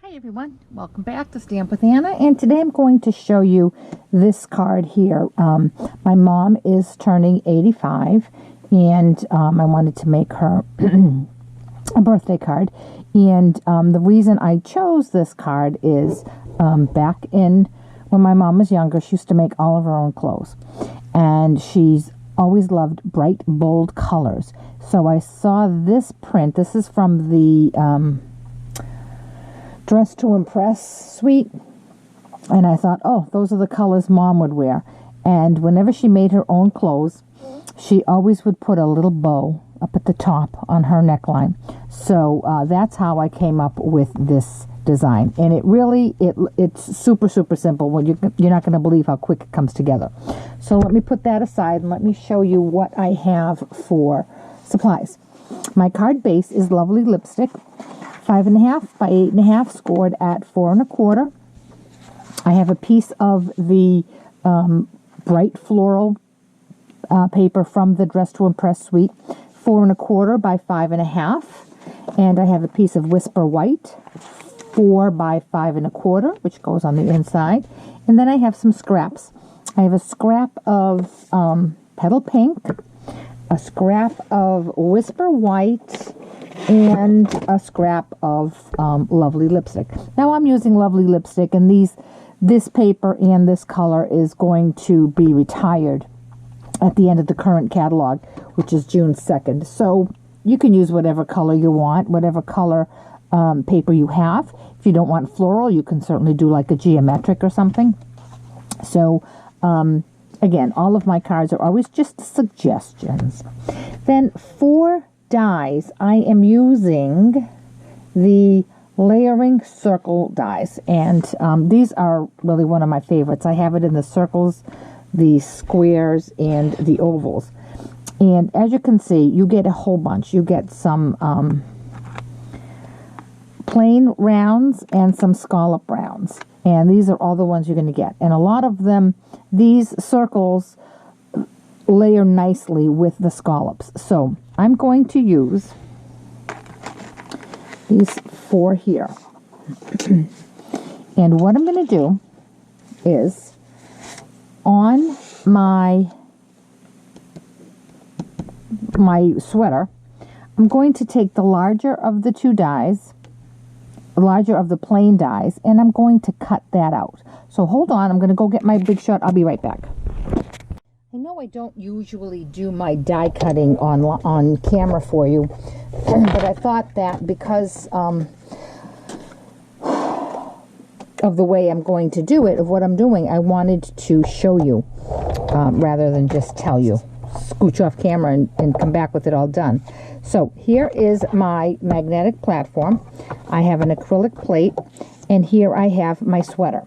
Hi everyone, welcome back to Stamp with Anna, and today I'm going to show you this card here. My mom is turning 85 and I wanted to make her a birthday card, and the reason I chose this card is back in when my mom was younger, she used to make all of her own clothes, and she's always loved bright, bold colors. So I saw this print. This is from the Dress to Impress suite, and I thought, oh, those are the colors Mom would wear. And whenever she made her own clothes, she always would put a little bow up at the top on her neckline. So that's how I came up with this design, and it's super simple. Well, you're not going to believe how quick it comes together. So let me put that aside and let me show you what I have for supplies. My card base is Lovely Lipstick, 5.5 by 8.5, scored at 4 1/4. I have a piece of the bright floral paper from the Dress to Impress suite, 4 1/4 by 5.5, and I have a piece of Whisper White, 4 by 5 1/4, which goes on the inside. And then I have some scraps. I have a scrap of Petal Pink, a scrap of Whisper White, and a scrap of Lovely Lipstick. Now I'm using Lovely Lipstick, and this paper and this color is going to be retired at the end of the current catalog, which is June 2nd. So you can use whatever color you want, whatever color paper you have. If you don't want floral, you can certainly do like a geometric or something. So again, all of my cards are always just suggestions. Then for dies, I am using the layering circle dies, and these are really one of my favorites. I have it in the circles, the squares, and the ovals. And as you can see, you get a whole bunch. You get some plain rounds and some scallop rounds, and these are all the ones you're going to get. And a lot of them, these circles layer nicely with the scallops. So I'm going to use these 4 here. And what I'm going to do is on my sweater, I'm going to take the larger of the 2 dies, the larger of the plain dies, and I'm going to cut that out. So hold on, I'm going to go get my Big Shot. I'll be right back. I know I don't usually do my die cutting on camera for you, but I thought that because of the way I'm going to do it, of what I'm doing, I wanted to show you rather than just tell you. Scooch off camera and come back with it all done. So here is my magnetic platform. I have an acrylic plate, and here I have my sweater.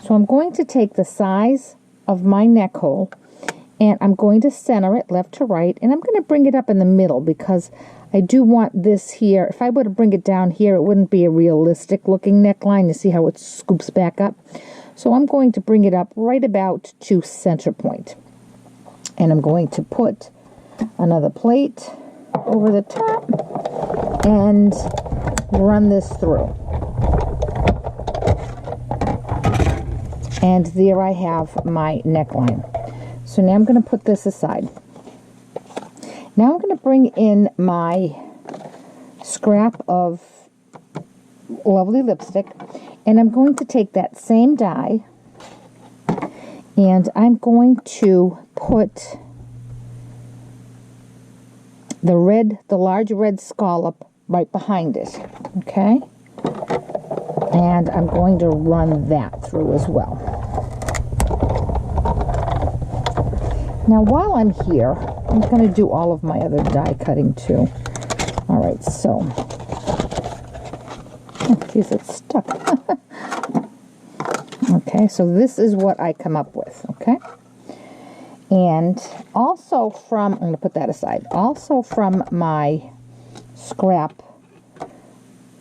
So I'm going to take the size of my neck hole, and I'm going to center it left to right, and I'm going to bring it up in the middle because I do want this here. If I were to bring it down here, it wouldn't be a realistic looking neckline. You see how it scoops back up? So I'm going to bring it up right about to center point. And I'm going to put another plate over the top and run this through. And there I have my neckline. So now I'm going to put this aside. Now I'm going to bring in my scrap of Lovely Lipstick, and I'm going to take that same die, and I'm going to put the large red scallop right behind it, okay? And I'm going to run that through as well. Now, while I'm here, I'm going to do all of my other die cutting too. All right, so, geez, it's stuck. Okay, so this is what I come up with, okay? And also I'm going to put that aside. Also from my scrap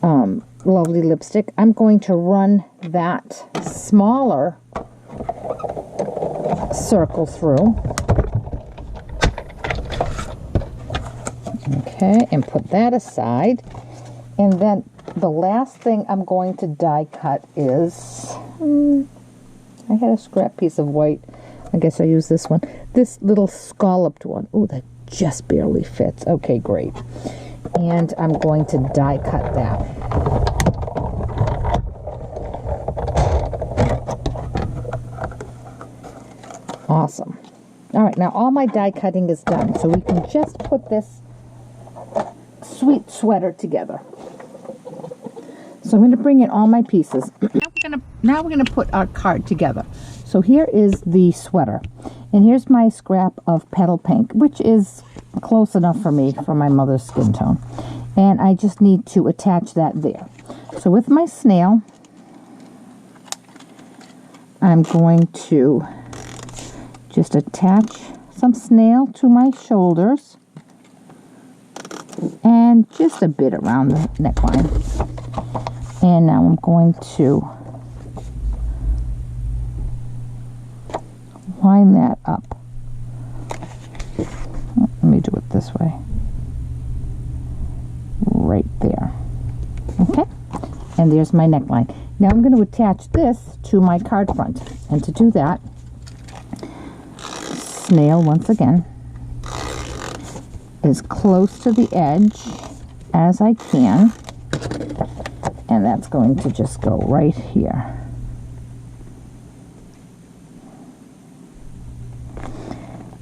Lovely Lipstick, I'm going to run that smaller circle through. Okay, and put that aside. And then the last thing I'm going to die cut is, I had a scrap piece of white. I guess I use this one. This little scalloped one. Oh, that just barely fits. Okay, great. And I'm going to die cut that. Awesome. All right, now all my die cutting is done, so we can just put this sweet sweater together. So I'm going to bring in all my pieces. Now we're going to put our card together. So here is the sweater, and here's my scrap of petal pink, which is close enough for me for my mother's skin tone. And I just need to attach that there. So with my snail, I'm going to just attach some snail to my shoulders and just a bit around the neckline. And now I'm going to line that up. Let me do it this way. Right there. Okay? And there's my neckline. Now I'm going to attach this to my card front. And to do that, snail once again as close to the edge as I can. And that's going to just go right here.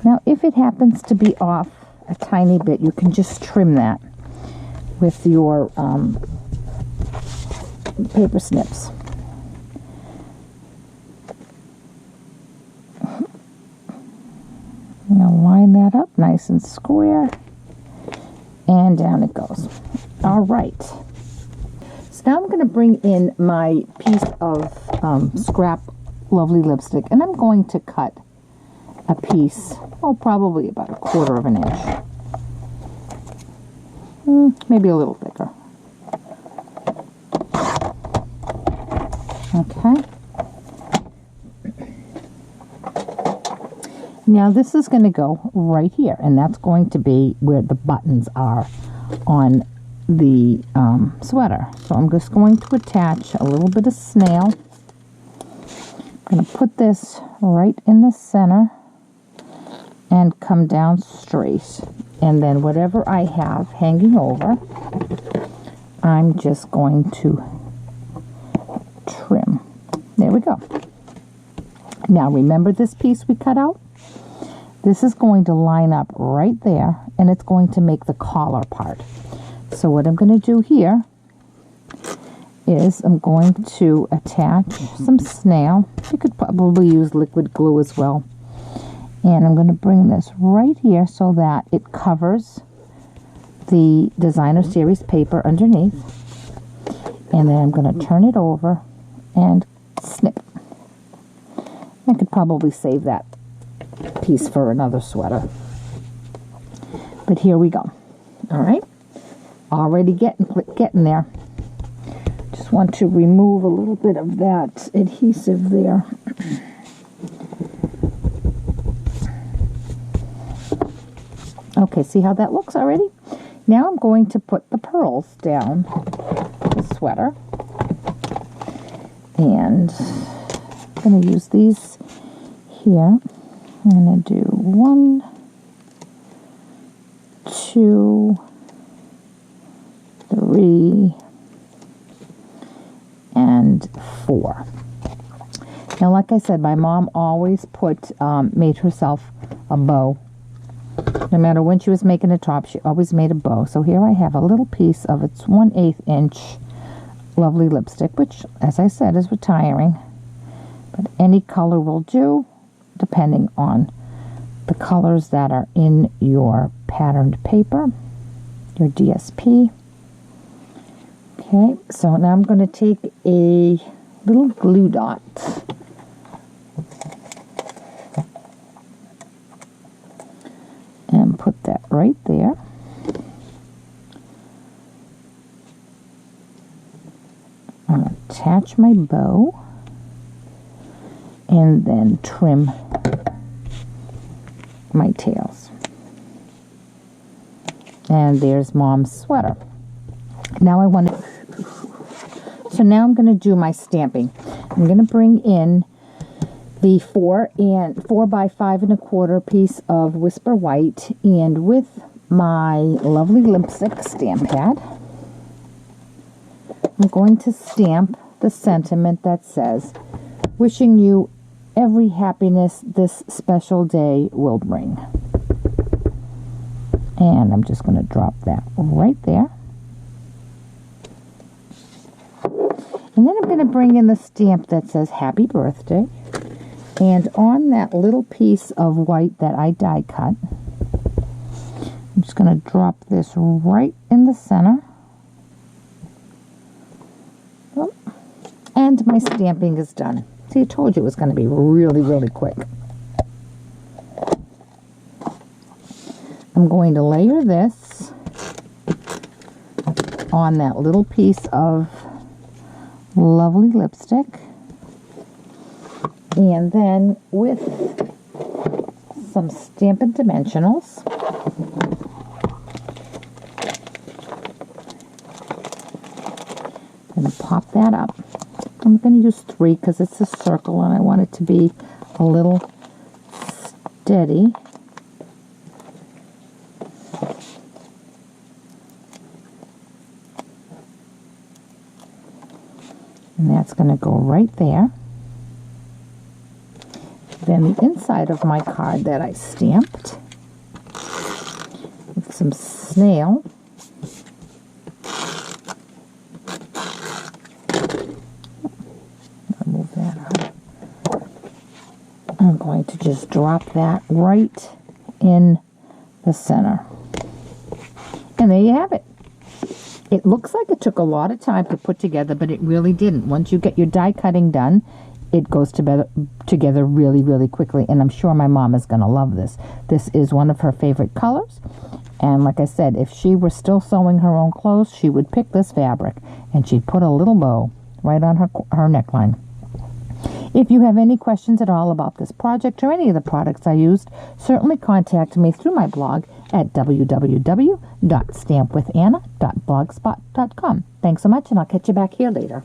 Now, if it happens to be off a tiny bit, you can just trim that with your paper snips. Now line that up nice and square, and down it goes. All right. So now I'm going to bring in my piece of scrap lovely lipstick, and I'm going to cut a piece, probably about 1/4 of an inch. Maybe a little bigger. Okay. Now this is going to go right here, and that's going to be where the buttons are on the sweater. So I'm just going to attach a little bit of snail. I'm going to put this right in the center and come down straight. And then whatever I have hanging over, I'm just going to trim. There we go. Now remember this piece we cut out? This is going to line up right there, and it's going to make the collar part. So what I'm going to do here is I'm going to attach some snail. You could probably use liquid glue as well. And I'm going to bring this right here so that it covers the designer series paper underneath. And then I'm going to turn it over and snip. I could probably save that piece for another sweater. But here we go. All right. Already getting there. Just want to remove a little bit of that adhesive there. Okay, see how that looks already? Now I'm going to put the pearls down the sweater. And I'm going to use these here. I'm going to do 1, 2, 3, and 4. Now, like I said, my mom always made herself a bow. No matter when she was making a top, she always made a bow. So here I have a little piece of its 1/8 inch lovely lipstick, which, as I said, is retiring. But any color will do, depending on the colors that are in your patterned paper, your DSP. Okay, so now I'm going to take a little glue dot. And put that right there. I'm going to attach my bow and then trim my tails. And there's Mom's sweater. Now I want to So now I'm going to do my stamping. I'm going to bring in the 4 by 5 1/4 piece of Whisper White, and with my lovely lipstick stamp pad, I'm going to stamp the sentiment that says, "Wishing you every happiness this special day will bring." And I'm just going to drop that right there. And then I'm going to bring in the stamp that says "Happy Birthday." And on that little piece of white that I die cut, I'm just going to drop this right in the center. Oh, and my stamping is done. See, I told you it was going to be really, really quick. I'm going to layer this on that little piece of lovely lipstick, and then with some Stampin' Dimensionals, I'm going to pop that up. I'm going to use 3 because it's a circle and I want it to be a little steady. And that's going to go right there. Then the inside of my card that I stamped with some snail. I'll move that out. I'm going to just drop that right in the center. And there you have it. It looks like it took a lot of time to put together, but it really didn't. Once you get your die cutting done, it goes together really, really quickly, and I'm sure my mom is going to love this. This is one of her favorite colors, and like I said, if she were still sewing her own clothes, she would pick this fabric, and she'd put a little bow right on her neckline. If you have any questions at all about this project or any of the products I used, certainly contact me through my blog at www.stampwithanna.blogspot.com. Thanks so much, and I'll catch you back here later.